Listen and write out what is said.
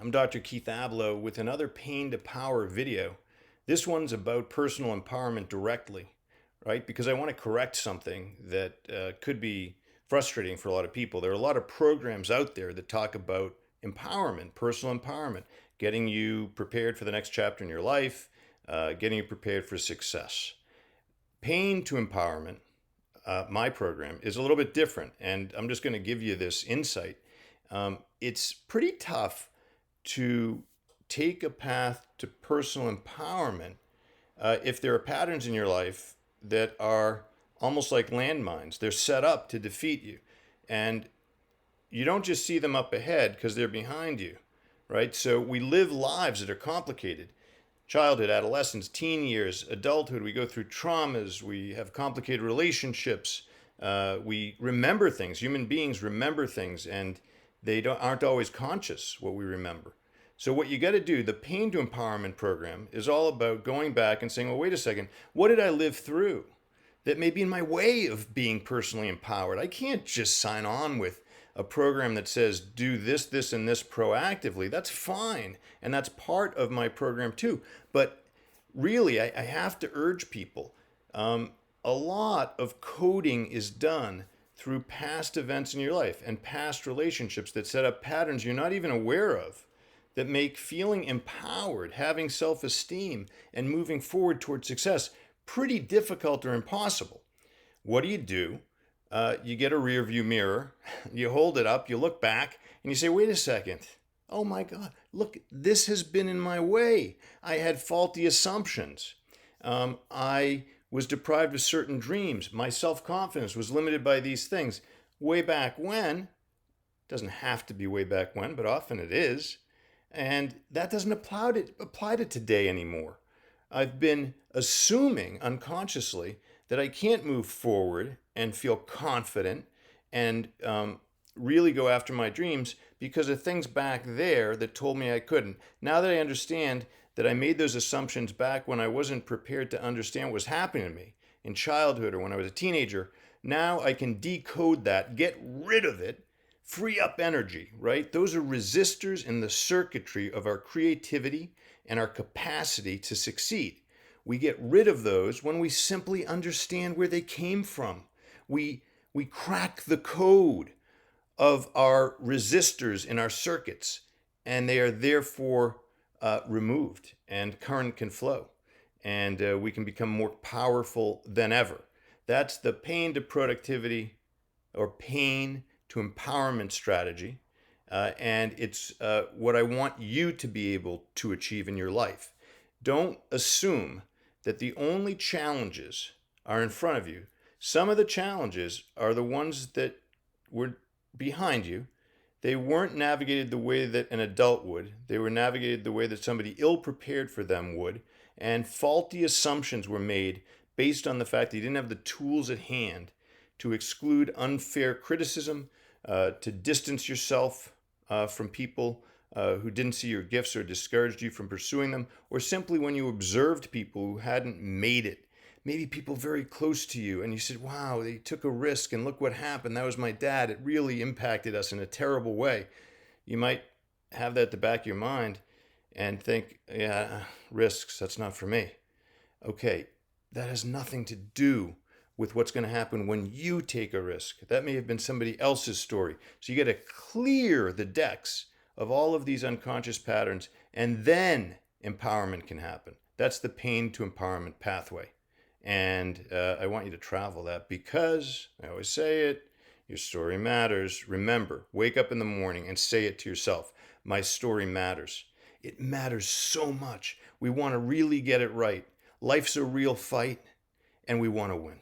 I'm Dr. Keith Ablow with another Pain to Power video. This one's about personal empowerment directly, right? Because I want to correct something that could be frustrating for a lot of people. There are a lot of programs out there that talk about empowerment, personal empowerment, getting you prepared for the next chapter in your life, getting you prepared for success. Pain to Empowerment, my program, is a little bit different, and I'm just going to give you this insight. It's pretty tough to take a path to personal empowerment if there are patterns in your life that are almost like landmines. They're set up to defeat you. And you don't just see them up ahead because they're behind you, right? So we live lives that are complicated. Childhood, adolescence, teen years, adulthood, we go through traumas, we have complicated relationships, we remember things. Human beings remember things, and aren't always conscious what we remember. So what you got to do, the Pain to Empowerment program is all about going back and saying, well, wait a second, what did I live through that may be in my way of being personally empowered? I can't just sign on with a program that says do this, this, and this proactively. That's fine. And that's part of my program too. But really, I have to urge people. A lot of coding is done through past events in your life and past relationships that set up patterns you're not even aware of that make feeling empowered, having self-esteem, and moving forward toward success pretty difficult or impossible. What do? You get a rear view mirror, you hold it up, you look back, and you say, wait a second. Oh my God, look, this has been in my way. I had faulty assumptions. I was deprived of certain dreams. My self-confidence was limited by these things. Way back when, doesn't have to be way back when, but often it is. And that doesn't apply to today anymore. I've been assuming unconsciously that I can't move forward and feel confident and really go after my dreams because of things back there that told me I couldn't. Now that I understand that I made those assumptions back when I wasn't prepared to understand what was happening to me in childhood or when I was a teenager, now I can decode that, get rid of it, free up energy, right? Those are resistors in the circuitry of our creativity and our capacity to succeed. We get rid of those when we simply understand where they came from. We crack the code of our resistors in our circuits, and they are therefore removed, and current can flow, and we can become more powerful than ever. That's the pain to productivity or pain to empowerment strategy, and it's what I want you to be able to achieve in your life. Don't assume that the only challenges are in front of you. Some of the challenges are the ones that were behind you. They weren't navigated the way that an adult would. They were navigated the way that somebody ill-prepared for them would. And faulty assumptions were made based on the fact that you didn't have the tools at hand to exclude unfair criticism, to distance yourself from people who didn't see your gifts or discouraged you from pursuing them, or simply when you observed people who hadn't made it. Maybe people very close to you, and you said, wow, they took a risk, and look what happened. That was my dad. It really impacted us in a terrible way. You might have that at the back of your mind and think, yeah, risks, that's not for me. Okay, that has nothing to do with what's going to happen when you take a risk. That may have been somebody else's story. So you got to clear the decks of all of these unconscious patterns, and then empowerment can happen. That's the pain to empowerment pathway. And I want you to travel that because, I always say it, your story matters. Remember, wake up in the morning and say it to yourself. My story matters. It matters so much. We want to really get it right. Life's a real fight, and we want to win.